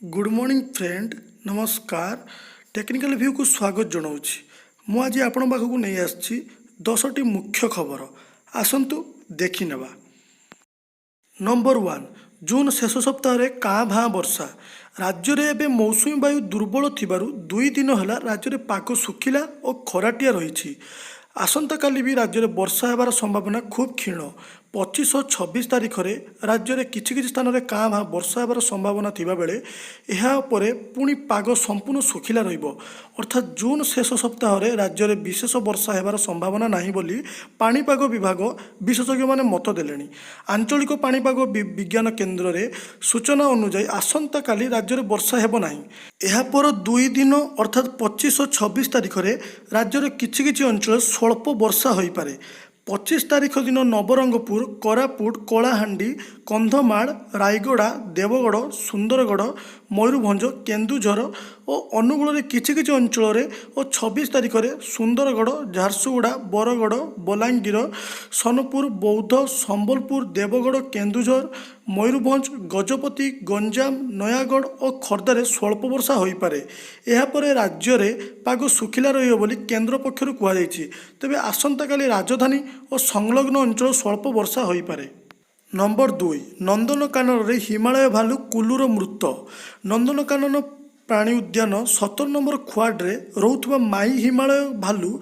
Good morning friend नमस्कार technical view को स्वागत जनाऊँगी मु आज आपण पाखक नहीं आसी 10टी मुख्य खबर आसतु देखी नेबा। नंबर 1 जून शेष सप्ताह रे काँ भाँ वर्षा राज्य में एवं मौसुमी वायु दुर्बल थिबारु 2 दिन है राज्य में पाग सुखिला और खराटिया रही। आसंता काली भी राज्य में वर्षा होबार संभावना खूब क्षीण 25 और 26 तारीख में राज्य में किछि स्थान में काँ भाँ वर्षा होबार संभावना थिबा बेले एहा उपरे पुणी पाग संपूर्ण सुखिला रहिबो अर्थात जून शेष सप्ताह में राज्य में विशेष वर्षा होबार संभावना नाही बोली पाणीपाग विभाग विशेषज्ञ माने मत देलेनी। आंचलिक पाणीपाग विज्ञान केन्द्र रे सूचना अनुसार आसंता काली राज्य में वर्षा हेबो नाही। एहा पर 2 दिन अर्थात 25 और 26 तारीख में राज्य में किछि अंचल स्वल्प वर्षा होई पारे। 25 तारीख दिन नवरंगपुर कोरापुट कलाहांडी कंधमाल रायगड़ा देवगढ़ सुंदरगढ़ मयूरभंज केन्दुझर और अनुगुल किछि अंचल और 26 तारीख में सुंदरगढ़ झारसुगुड़ा बरगढ़ बलांगीर सोनपुर बौद्ध संबलपुर देवगढ़ केन्दुझर मयूरभंज गजपति गंजाम नयागढ़ और खर्दारे स्वल्प वर्षा हो पारे। यापर राज्य में पाग सुखिला रहिबो बोली केन्द्र पक्षर कहुई। तेबे आसंता काली राजधानी और संलग्न अंचल स्वल्प वर्षा हो पारे। नंबर 2 नंदनकानन रे हिमालय भालू कुलूर मृत नंदनकानन प्राणी उद्यान 17 नंबर क्वाड्रे रोथुवा माई हिमालय भालू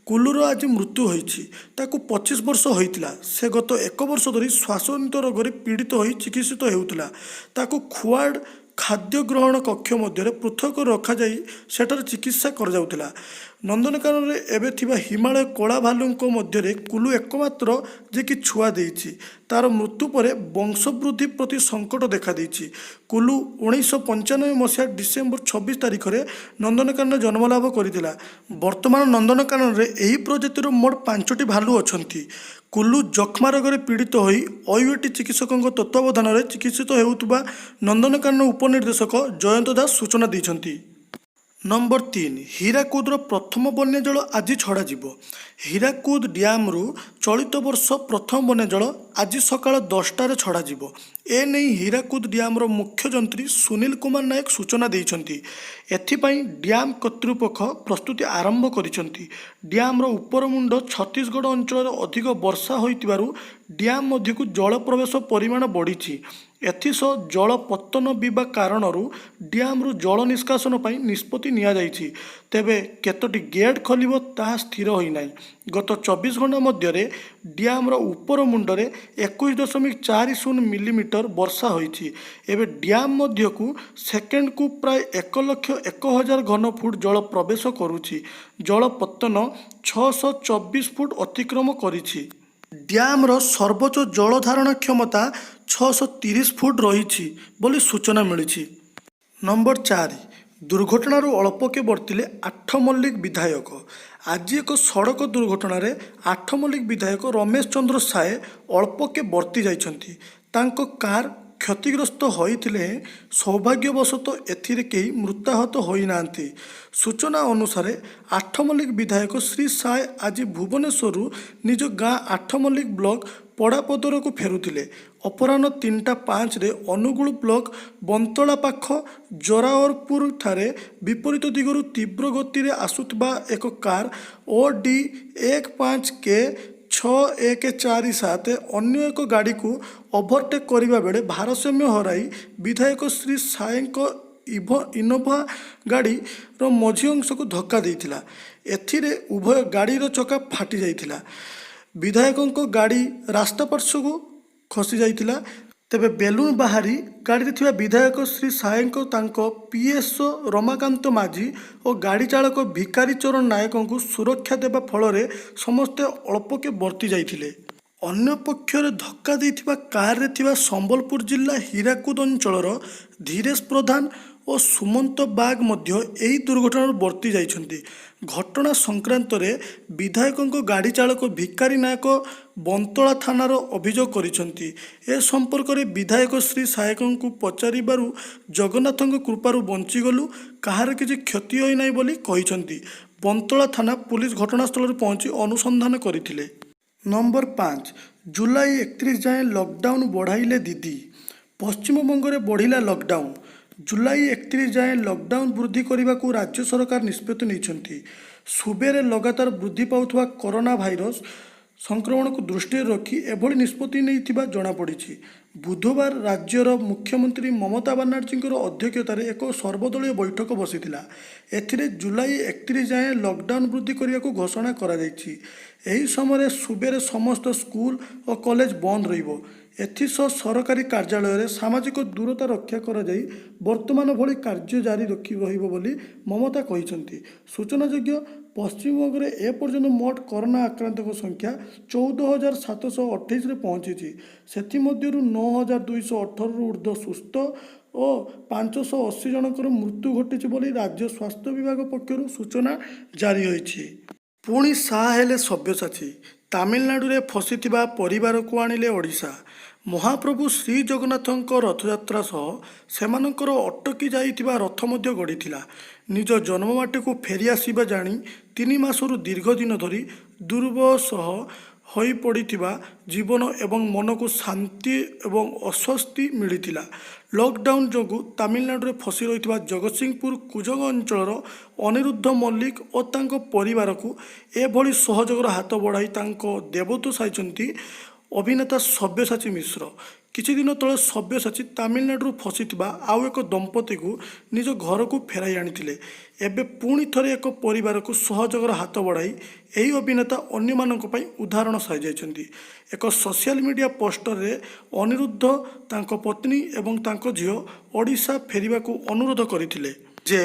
कुलूर आज मृत्यु होईछि। ताकू 25 वर्ष होइतिला। से गत 1 वर्ष धरी श्वासजनित रोग पीड़ित हो चिकित्सित हेउतिला। ताकू खुआड खाद्य ग्रहण कक्ष मध्य पृथक रखा जाई सेठार चिकित्सा कर जाउतिला। नंदनकानन रे एबे थिबा हिमालय कला भालुंको मध्य कुलू एकमात्र जे कि छुआ देइछि। तार मृत्यु पर वंशवृद्धि प्रति संकट देखा देइछि। कुलू 1995 मसीहा डिसेम्बर 26 तारीख में नंदनकानन जन्मलाभ करथिला। वर्तमान नंदनकानन रे एही प्रजातिर मोट 5टी भालू अछंती। कुलू जक्ष्मा रोग पीड़ित होई ओयूएटी चिकित्सकों तत्वावधान में चिकित्सित हेउतबा नंदनकानन उपनिर्देशक जयंत दास सूचना दैछंती। नंबर 3 हीराकुदर प्रथम बन्या जल आज छड़ा हीराकुद डैम रु चलित वर्ष प्रथम बन्या जल आज सकाळ 10टार छड़ा एने हीराकुद डैम्र मुख्य जंत्री सुनील कुमार नायक सूचना देइछंती। एथिपाई डैम कर्तृपक्ष प्रस्तुति आरंभ करिसंती। डैम्र उपरमुंड छत्तीसगढ़ अंचल अधिक वर्षा होइतिबारु डैम मध्यकु जल प्रवेश परिमाण बढ़ी। एथिसह जल पतन बिबा कारण डैम्रु जल निष्कासन पर निष्पत्ति निया जाइछि। तेबे केतोटी गेट खोलिबो ताहा स्थिर होई नाही। गत 24 घंटा मध्य डैम्र उपर मुंडरे 21.40 मिलीमीटर वर्षा होइछि। एबे डैम मध्यकु सेकेंड को प्राय 1,01,000 घन फुट जल प्रवेश करुछि। जल पतन 624 फुट अतिक्रम करिछि। डैम्र सर्वोच्च जल धारण क्षमता 630 फुट रही बोली सूचना मिली। नंबर 4 दुर्घटनार अल्पके बर्तिले आठमल्लिक विधायक। आज एक सड़क दुर्घटन में आठमल्लिक विधायक रमेश चंद्र साए अल्पके बर्ती जाइछंती। तांको कार क्षतिग्रस्त होइथिले सौभाग्यवशत एथिरे केही मृताहत होई नांती। सूचना अनुसार आठमल्लिक विधायक श्री साए आज भुवनेश्वर निज गाँ आठमल्लिक ब्लॉक पड़ापदर को फेरुथिले। अपराह्न 3:05 अनुगुल ब्लॉक बंतला पाख जोरावरपुर ठारे विपरीत दिगरु तीव्र गति में आसुथिबा एक कार OD 15K 6147 अन्य एक गाड़ी को ओभरटेक करने बेले भारसाम्य हराई विधायक श्री साएंको इनोभा गाड़ी मझी अंश को धक्का देइथिला। एथिरे उभय गाड़ीर चक्का फाटी जाइथिला। विधायकों गाड़ी रास्ता पार्श्व को खसी जाइथिला। तेबे बेलून बाहरी गाड़ी थिबा विधायक श्री साएंको तांको पीएसओ रमाकांत माझी और गाड़ी चालक भिकारी चरण नायकों को सुरक्षा देवा फल समस्ते अल्पके बर्ती जाइथिले। अन्य पक्षर धक्का देइथिबा कार रे थिबा संबलपुर जिला हीराकुद अंचलर धीरेश प्रधान और सुमंत बाग मध्य एही दुर्घटना बर्ती जाइछंती। घटना संक्रांत रे विधायकों गाड़ी चालक भिकारी नायक बंतला थानार अभियोग करिसंती। ए संपर्क में विधायक श्री सायकों को पचारिबारु जगन्नाथ कृपारु बंचीगलु कहार किछि क्षति होई नाही बोली कहिसंती। बंतला थाना पुलिस घटनास्थल पहुंची अनुसंधान करथिले। नंबर 5 जुलाई 31 जाए लॉकडाउन बढ़ाइले दीदी। पश्चिमबंग में बढ़िला लॉकडाउन। ଜୁଲାଇ 31 ଯାଏଁ ଲକଡାଉନ୍ ବୃଦ୍ଧି କରିବାକୁ ରାଜ୍ୟ ସରକାର ନିଷ୍ପତ୍ତି ନେଇଛନ୍ତି। ସୁବେରେ ଲଗାତାର ବୃଦ୍ଧି ପାଉଥିବା କରୋନା ଭାଇରସ ସଂକ୍ରମଣକୁ ଦୃଷ୍ଟିରେ ରଖି ଏଭଳି ନିଷ୍ପତ୍ତି ନେଇଥିବା ଜଣାପଡ଼ିଛି। ବୁଧବାର ରାଜ୍ୟର ମୁଖ୍ୟମନ୍ତ୍ରୀ ମମତା ବାନାର୍ଜୀଙ୍କର ଅଧ୍ୟକ୍ଷତାରେ ଏକ ସର୍ବଦଳୀୟ ବୈଠକ ବସିଥିଲା। ଏଥିରେ ଜୁଲାଇ 31 ଯାଏଁ ଲକଡାଉନ୍ ବୃଦ୍ଧି କରିବାକୁ ଘୋଷଣା କରାଯାଇଛି। ଏହି ସମୟରେ ସୁବେରେ ସମସ୍ତ ସ୍କୁଲ ଓ କଲେଜ ବନ୍ଦ ରହିବ। ଏଥିସହ ସରକାରୀ କାର୍ଯ୍ୟାଳୟରେ ସାମାଜିକ ଦୂରତା ରକ୍ଷା କରାଯାଇ ବର୍ତ୍ତମାନ ଭଳି କାର୍ଯ୍ୟ ଜାରି ରହିବ ବୋଲି ମମତା କହିଛନ୍ତି। ସୂଚନାଯୋଗ୍ୟ, ପଶ୍ଚିମବଙ୍ଗରେ ଏପର୍ଯ୍ୟନ୍ତ ମୋଟ କରୋନା ଆକ୍ରାନ୍ତଙ୍କ ସଂଖ୍ୟା 14,728ରେ ପହଞ୍ଚିଛି। ସେଥିମଧ୍ୟରୁ 9,218ରୁ ଉର୍ଦ୍ଧ୍ୱ ସୁସ୍ଥ ଓ 580 ଜଣଙ୍କର ମୃତ୍ୟୁ ଘଟିଛି ବୋଲି ରାଜ୍ୟ ସ୍ୱାସ୍ଥ୍ୟ ବିଭାଗ ପକ୍ଷରୁ ସୂଚନା ଜାରି ହୋଇଛି। ପୁଣି ସାହା ହେଲେ ସବ୍ୟସାଚୀ। ତାମିଲନାଡୁରେ ଫସିଥିବା ପରିବାରକୁ ଆଣିଲେ ଓଡ଼ିଶା। ମହାପ୍ରଭୁ ଶ୍ରୀଜଗନ୍ନାଥଙ୍କ ରଥଯାତ୍ରା ସହ ସେମାନଙ୍କର ଅଟକି ଯାଇଥିବା ରଥ ମଧ୍ୟ ଗଡ଼ିଥିଲା। ନିଜ ଜନ୍ମମାଟିକୁ ଫେରିଆସିବା ଜାଣି 3 ମାସରୁ ଦୀର୍ଘ ଦିନ ଧରି ଦୁର୍ବିସହ ହୋଇପଡ଼ିଥିବା ଜୀବନ ଏବଂ ମନକୁ ଶାନ୍ତି ଏବଂ ଆଶ୍ୱସ୍ତି ମିଳିଥିଲା। ଲକଡାଉନ୍ ଯୋଗୁଁ ତାମିଲନାଡୁରେ ଫସି ରହିଥିବା ଜଗତସିଂହପୁର କୁଜଙ୍ଗ ଅଞ୍ଚଳର ଅନିରୁଦ୍ଧ ମଲ୍ଲିକ ଓ ତାଙ୍କ ପରିବାରକୁ ଏଭଳି ସହଯୋଗର ହାତ ବଢ଼ାଇ ତାଙ୍କ ଦେବତ୍ୱ ସାରିଛନ୍ତି ଅଭିନେତା ସବ୍ୟସାଚୀ ମିଶ୍ର। କିଛି ଦିନ ତଳେ ସବ୍ୟସାଚୀ ତାମିଲନାଡୁରୁ ଫସିଥିବା ଆଉ ଏକ ଦମ୍ପତିକୁ ନିଜ ଘରକୁ ଫେରାଇ ଆଣିଥିଲେ। ଏବେ ପୁଣି ଥରେ ଏକ ପରିବାରକୁ ସହଯୋଗର ହାତ ବଢ଼ାଇ ଏହି ଅଭିନେତା ଅନ୍ୟମାନଙ୍କ ପାଇଁ ଉଦାହରଣ ସାଜିଯାଇଛନ୍ତି। ଏକ ସୋସିଆଲ ମିଡ଼ିଆ ପୋଷ୍ଟରେ ଅନିରୁଦ୍ଧ ତାଙ୍କ ପତ୍ନୀ ଏବଂ ତାଙ୍କ ଝିଅ ଓଡ଼ିଶା ଫେରିବାକୁ ଅନୁରୋଧ କରିଥିଲେ ଯେ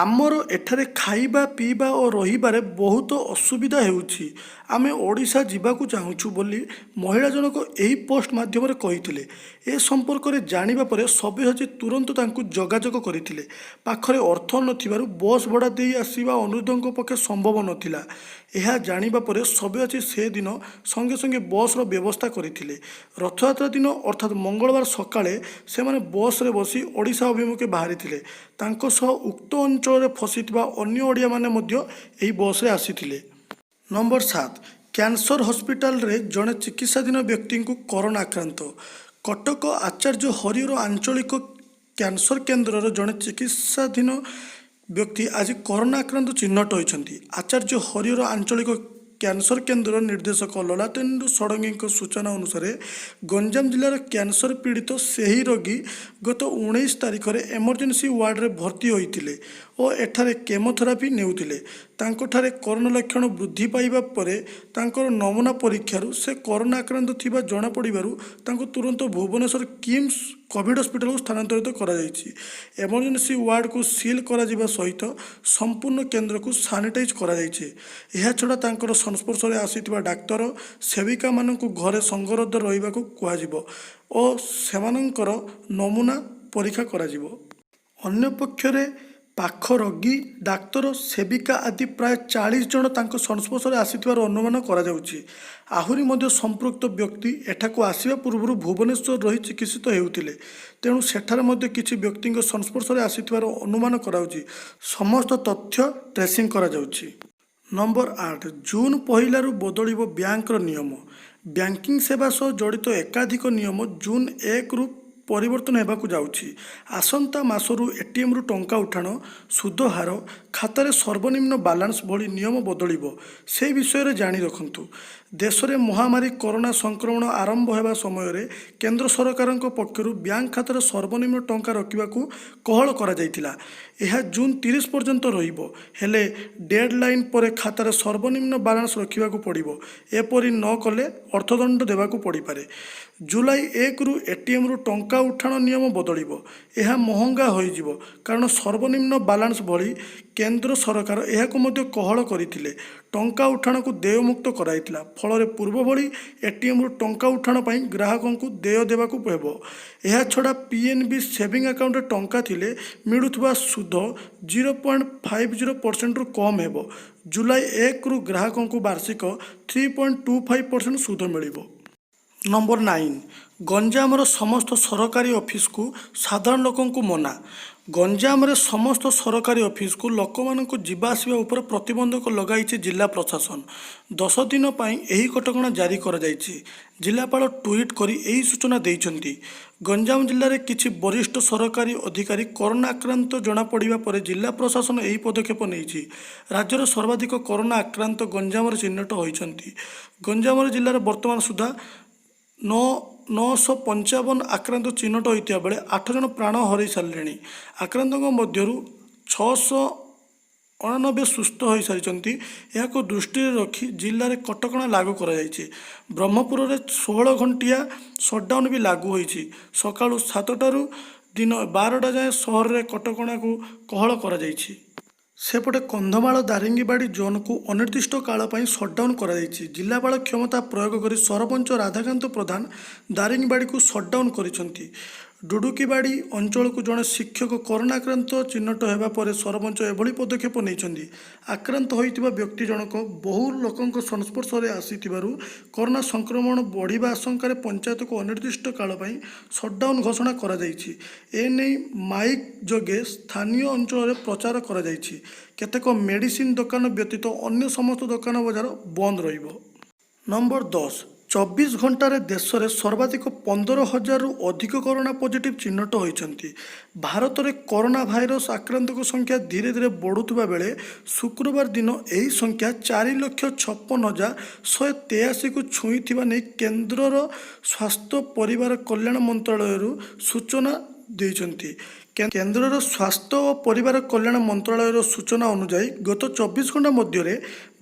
ଆମର ଏଠାରେ ଖାଇବା ପିଇବା ଓ ରହିବାରେ ବହୁତ ଅସୁବିଧା ହେଉଛି, ଆମେ ଓଡ଼ିଶା ଯିବାକୁ ଚାହୁଁଛୁ ବୋଲି ମହିଳା ଜଣକ ଏହି ପୋଷ୍ଟ ମାଧ୍ୟମରେ କହିଥିଲେ। ଏ ସମ୍ପର୍କରେ ଜାଣିବା ପରେ ସବ୍ୟସାଚୀ ତୁରନ୍ତ ତାଙ୍କୁ ଯୋଗାଯୋଗ କରିଥିଲେ। ପାଖରେ ଅର୍ଥ ନଥିବାରୁ ବସ୍ ଭଡ଼ା ଦେଇ ଆସିବା ଅନିରୁଦ୍ଧଙ୍କ ପକ୍ଷେ ସମ୍ଭବ ନଥିଲା। ଏହା ଜାଣିବା ପରେ ସବ୍ୟସାଚୀ ସେଦିନ ସଙ୍ଗେ ସଙ୍ଗେ ବସ୍ର ବ୍ୟବସ୍ଥା କରିଥିଲେ। ରଥଯାତ୍ରା ଦିନ ଅର୍ଥାତ୍ ମଙ୍ଗଳବାର ସକାଳେ ସେମାନେ ବସ୍ରେ ବସି ଓଡ଼ିଶା ଅଭିମୁଖେ ବାହାରିଥିଲେ। ତାଙ୍କ ସହ ଉକ୍ତ ଅଞ୍ଚଳରେ ଫସିଥିବା ଅନ୍ୟ ଓଡ଼ିଆମାନେ ମଧ୍ୟ ଏହି ବସ୍ରେ ଆସିଥିଲେ। ନମ୍ବର 7, କ୍ୟାନ୍ସର ହସ୍ପିଟାଲରେ ଜଣେ ଚିକିତ୍ସାଧୀନ ବ୍ୟକ୍ତିଙ୍କୁ କରୋନା ଆକ୍ରାନ୍ତ। କଟକ ଆଚାର୍ଯ୍ୟ ହରିହର ଆଞ୍ଚଳିକ କ୍ୟାନ୍ସର କେନ୍ଦ୍ରର ଜଣେ ଚିକିତ୍ସାଧୀନ ବ୍ୟକ୍ତି ଆଜି କରୋନା ଆକ୍ରାନ୍ତ ଚିହ୍ନଟ ହୋଇଛନ୍ତି। ଆଚାର୍ଯ୍ୟ ହରିହର ଆଞ୍ଚଳିକ କ୍ୟାନ୍ସର କେନ୍ଦ୍ରର ନିର୍ଦ୍ଦେଶକ ଲଲାଟେନ୍ଦୁ ଷଡ଼ଙ୍ଗୀଙ୍କ ସୂଚନା ଅନୁସାରେ ଗଞ୍ଜାମ ଜିଲ୍ଲାର କ୍ୟାନ୍ସର ପୀଡ଼ିତ ସେହି ରୋଗୀ ଗତ 19 ତାରିଖରେ ଏମର୍ଜେନ୍ସି ୱାର୍ଡରେ ଭର୍ତ୍ତି ହୋଇଥିଲେ ଓ ଏଠାରେ କେମୋଥେରାପି ନେଉଥିଲେ। ତାଙ୍କଠାରେ କରୋନା ଲକ୍ଷଣ ବୃଦ୍ଧି ପାଇବା ପରେ ତାଙ୍କର ନମୁନା ପରୀକ୍ଷାରୁ ସେ କରୋନା ଆକ୍ରାନ୍ତ ଥିବା ଜଣାପଡ଼ିବାରୁ ତାଙ୍କୁ ତୁରନ୍ତ ଭୁବନେଶ୍ୱର କିମ୍ସ କୋଭିଡ୍ ହସ୍ପିଟାଲକୁ ସ୍ଥାନାନ୍ତରିତ କରାଯାଇଛି। ଏମର୍ଜେନ୍ସି ୱାର୍ଡକୁ ସିଲ୍ କରାଯିବା ସହିତ ସମ୍ପୂର୍ଣ୍ଣ କେନ୍ଦ୍ରକୁ ସାନିଟାଇଜ୍ କରାଯାଇଛି। ଏହାଛଡ଼ା ତାଙ୍କର ସଂସ୍ପର୍ଶରେ ଆସିଥିବା ଡାକ୍ତର ସେବିକାମାନଙ୍କୁ ଘରେ ସଙ୍ଗରୋଧ ରହିବାକୁ କୁହାଯିବ ଓ ସେମାନଙ୍କର ନମୁନା ପରୀକ୍ଷା କରାଯିବ। ଅନ୍ୟପକ୍ଷରେ ପାଖ ରୋଗୀ, ଡାକ୍ତର, ସେବିକା ଆଦି ପ୍ରାୟ 40 ଜଣ ତାଙ୍କ ସଂସ୍ପର୍ଶରେ ଆସିଥିବାର ଅନୁମାନ କରାଯାଉଛି। ଆହୁରି ମଧ୍ୟ ସମ୍ପୃକ୍ତ ବ୍ୟକ୍ତି ଏଠାକୁ ଆସିବା ପୂର୍ବରୁ ଭୁବନେଶ୍ୱର ରହି ଚିକିତ୍ସିତ ହେଉଥିଲେ। ତେଣୁ ସେଠାରେ ମଧ୍ୟ କିଛି ବ୍ୟକ୍ତିଙ୍କ ସଂସ୍ପର୍ଶରେ ଆସିଥିବାର ଅନୁମାନ କରାଯାଉଛି। ସମସ୍ତ ତଥ୍ୟ ଟ୍ରେସିଂ କରାଯାଉଛି। ନମ୍ବର 8, ଜୁନ୍ 1ରୁ ବଦଳିବ ବ୍ୟାଙ୍କର ନିୟମ। ବ୍ୟାଙ୍କିଂ ସେବା ସହ ଜଡ଼ିତ ଏକାଧିକ ନିୟମ ଜୁନ୍ 1ରୁ ପରିବର୍ତ୍ତନ ହେବାକୁ ଯାଉଛି। ଆସନ୍ତା ମାସରୁ ଏଟିଏମ୍ରୁ ଟଙ୍କା ଉଠାଣ, ସୁଧ ହାର, ଖାତାରେ ସର୍ବନିମ୍ନ ବାଲାନ୍ସ ଭଳି ନିୟମ ବଦଳିବ। ସେ ବିଷୟରେ ଜାଣି ରଖନ୍ତୁ। ଦେଶରେ ମହାମାରୀ କରୋନା ସଂକ୍ରମଣ ଆରମ୍ଭ ହେବା ସମୟରେ କେନ୍ଦ୍ର ସରକାରଙ୍କ ପକ୍ଷରୁ ବ୍ୟାଙ୍କ ଖାତାରେ ସର୍ବନିମ୍ନ ଟଙ୍କା ରଖିବାକୁ କୋହଳ କରାଯାଇଥିଲା। ଏହା ଜୁନ୍ 30 ପର୍ଯ୍ୟନ୍ତ ରହିବ। ହେଲେ ଡେଡ୍ଲାଇନ୍ ପରେ ଖାତାରେ ସର୍ବନିମ୍ନ ବାଲାନ୍ସ ରଖିବାକୁ ପଡ଼ିବ। ଏପରି ନ କଲେ ଅର୍ଥଦଣ୍ଡ ଦେବାକୁ ପଡ଼ିପାରେ। ଜୁଲାଇ 1ରୁ ଏଟିଏମ୍ରୁ ଟଙ୍କା ଉଠାଣ ନିୟମ ବଦଳିବ। ଏହା ମହଙ୍ଗା ହୋଇଯିବ କାରଣ ସର୍ବନିମ୍ନ ବାଲାନ୍ସ ଭଳି କେନ୍ଦ୍ର ସରକାର ଏହାକୁ ମଧ୍ୟ କୋହଳ କରିଥିଲେ। ଟଙ୍କା ଉଠାଣକୁ ଦେୟମୁକ୍ତ କରାଯାଇଥିଲା। ଫଳରେ ପୂର୍ବ ଭଳି ଏଟିଏମ୍ରୁ ଟଙ୍କା ଉଠାଣ ପାଇଁ ଗ୍ରାହକଙ୍କୁ ଦେୟ ଦେବାକୁ ହେବ। ଏହାଛଡ଼ା ପିଏନ୍ବି ସେଭିଂ ଆକାଉଣ୍ଟରେ ଟଙ୍କା ଥିଲେ ମିଳୁଥିବା ସୁଧ 0.50%ରୁ କମ୍ ହେବ। ଜୁଲାଇ 1ରୁ ଗ୍ରାହକଙ୍କୁ ବାର୍ଷିକ 3.25% ସୁଧ ମିଳିବ। ନମ୍ବର 9, ଗଞ୍ଜାମର ସମସ୍ତ ସରକାରୀ ଅଫିସକୁ ସାଧାରଣ ଲୋକଙ୍କୁ ମନା। ଗଞ୍ଜାମରେ ସମସ୍ତ ସରକାରୀ ଅଫିସକୁ ଲୋକମାନଙ୍କୁ ଯିବା ଆସିବା ଉପରେ ପ୍ରତିବନ୍ଧକ ଲଗାଇଛି ଜିଲ୍ଲା ପ୍ରଶାସନ। 10 ଦିନ ପାଇଁ ଏହି କଟକଣା ଜାରି କରାଯାଇଛି। ଜିଲ୍ଲାପାଳ ଟ୍ୱିଟ୍ କରି ଏହି ସୂଚନା ଦେଇଛନ୍ତି। ଗଞ୍ଜାମ ଜିଲ୍ଲାରେ କିଛି ବରିଷ୍ଠ ସରକାରୀ ଅଧିକାରୀ କରୋନା ଆକ୍ରାନ୍ତ ଜଣାପଡ଼ିବା ପରେ ଜିଲ୍ଲା ପ୍ରଶାସନ ଏହି ପଦକ୍ଷେପ ନେଇଛି। ରାଜ୍ୟର ସର୍ବାଧିକ କରୋନା ଆକ୍ରାନ୍ତ ଗଞ୍ଜାମରେ ଚିହ୍ନଟ ହୋଇଛନ୍ତି। ଗଞ୍ଜାମ ଜିଲ୍ଲାରେ ବର୍ତ୍ତମାନ ସୁଦ୍ଧା 955 ଆକ୍ରାନ୍ତ ଚିହ୍ନଟ ହୋଇଥିବା ବେଳେ 8 ଜଣ ପ୍ରାଣ ହରାଇ ସାରିଲେଣି। ଆକ୍ରାନ୍ତଙ୍କ ମଧ୍ୟରୁ 689 ସୁସ୍ଥ ହୋଇସାରିଛନ୍ତି। ଏହାକୁ ଦୃଷ୍ଟିରେ ରଖି ଜିଲ୍ଲାରେ କଟକଣା ଲାଗୁ କରାଯାଇଛି। ବ୍ରହ୍ମପୁରରେ 16 ଘଣ୍ଟିଆ ସଟ୍ଡାଉନ୍ ବି ଲାଗୁ ହୋଇଛି। ସକାଳୁ 7ଟାରୁ ଦିନ 12ଟା ଯାଏଁ ସହରରେ କଟକଣାକୁ କୋହଳ କରାଯାଇଛି। ସେପଟେ କନ୍ଧମାଳ ଦାରିଙ୍ଗିବାଡ଼ି ଜୋନ୍କୁ ଅନିର୍ଦ୍ଦିଷ୍ଟ କାଳ ପାଇଁ ସଟ୍ଡାଉନ୍ କରାଯାଇଛି। ଜିଲ୍ଲାପାଳ କ୍ଷମତା ପ୍ରୟୋଗ କରି ସରପଞ୍ଚ ରାଧାକାନ୍ତ ପ୍ରଧାନ ଦାରିଙ୍ଗିବାଡ଼ିକୁ ସଟ୍ଡାଉନ୍ କରିଛନ୍ତି। ଡୁଡୁକିବାଡ଼ି ଅଞ୍ଚଳକୁ ଜଣେ ଶିକ୍ଷକ କରୋନା ଆକ୍ରାନ୍ତ ଚିହ୍ନଟ ହେବା ପରେ ସରପଞ୍ଚ ଏଭଳି ପଦକ୍ଷେପ ନେଇଛନ୍ତି। ଆକ୍ରାନ୍ତ ହୋଇଥିବା ବ୍ୟକ୍ତି ଜଣକ ବହୁ ଲୋକଙ୍କ ସଂସ୍ପର୍ଶରେ ଆସିଥିବାରୁ କରୋନା ସଂକ୍ରମଣ ବଢ଼ିବା ଆଶଙ୍କାରେ ପଞ୍ଚାୟତକୁ ଅନିର୍ଦ୍ଦିଷ୍ଟ କାଳ ପାଇଁ ସଟ୍ଡାଉନ୍ ଘୋଷଣା କରାଯାଇଛି। ଏନେଇ ମାଇକ୍ ଯୋଗେ ସ୍ଥାନୀୟ ଅଞ୍ଚଳରେ ପ୍ରଚାର କରାଯାଇଛି। କେତେକ ମେଡିସିନ ଦୋକାନ ବ୍ୟତୀତ ଅନ୍ୟ ସମସ୍ତ ଦୋକାନ ବଜାର ବନ୍ଦ ରହିବ। ନମ୍ବର 10, 24 ଘଣ୍ଟାରେ ଦେଶରେ ସର୍ବାଧିକ 15,000ରୁ ଅଧିକ କରୋନା ପଜିଟିଭ ଚିହ୍ନଟ ହୋଇଛନ୍ତି। ଭାରତରେ କରୋନା ଭାଇରସ ଆକ୍ରାନ୍ତଙ୍କ ସଂଖ୍ୟା ଧୀରେ ଧୀରେ ବଢ଼ୁଥିବା ବେଳେ ଶୁକ୍ରବାର ଦିନ ଏହି ସଂଖ୍ୟା 4,56,183କୁ ଛୁଇଁଥିବା ନେଇ କେନ୍ଦ୍ରର ସ୍ୱାସ୍ଥ୍ୟ ପରିବାର କଲ୍ୟାଣ ମନ୍ତ୍ରାଳୟରୁ ସୂଚନା ଦେଇଛନ୍ତି। କେନ୍ଦ୍ରର ସ୍ୱାସ୍ଥ୍ୟ ଓ ପରିବାର କଲ୍ୟାଣ ମନ୍ତ୍ରାଳୟର ସୂଚନା ଅନୁଯାୟୀ ଗତ 24 ଘଣ୍ଟା ମଧ୍ୟରେ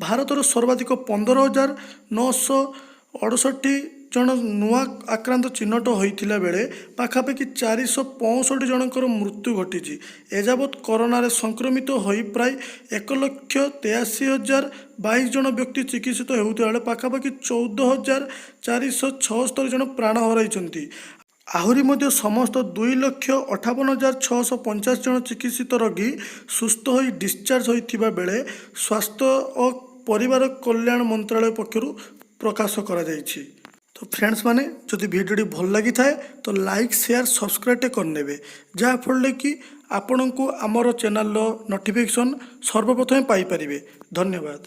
ଭାରତର ସର୍ବାଧିକ 15,968 ଜଣ ନୂଆ ଆକ୍ରାନ୍ତ ଚିହ୍ନଟ ହୋଇଥିଲା ବେଳେ ପାଖାପାଖି 465 ଜଣଙ୍କର ମୃତ୍ୟୁ ଘଟିଛି। ଏଯାବତ୍ କରୋନାରେ ସଂକ୍ରମିତ ହୋଇ ପ୍ରାୟ 1,83,022 ଜଣ ବ୍ୟକ୍ତି ଚିକିତ୍ସିତ ହେଉଥିବା ବେଳେ ପାଖାପାଖି 14,476 ଜଣ ପ୍ରାଣ ହରାଇଛନ୍ତି। ଆହୁରି ମଧ୍ୟ ସମସ୍ତ 2,58,650 ଜଣ ଚିକିତ୍ସିତ ରୋଗୀ ସୁସ୍ଥ ହୋଇ ଡିସ୍ଚାର୍ଜ ହୋଇଥିବା ବେଳେ ସ୍ୱାସ୍ଥ୍ୟ ଓ ପରିବାର କଲ୍ୟାଣ ମନ୍ତ୍ରାଳୟ ପକ୍ଷରୁ ପ୍ରକାଶ କରାଯାଇଛି। ତ ଫ୍ରେଣ୍ଡସ୍ ମାନେ ଯଦି ଭିଡ଼ିଓଟି ଭଲ ଲାଗିଥାଏ ତ ଲାଇକ୍ ସେୟାର ସବସ୍କ୍ରାଇବଟେ କରିନେବେ, ଯାହାଫଳରେ କି ଆପଣଙ୍କୁ ଆମର ଚ୍ୟାନେଲର ନୋଟିଫିକେସନ୍ ସର୍ବପ୍ରଥମେ ପାଇପାରିବେ। ଧନ୍ୟବାଦ।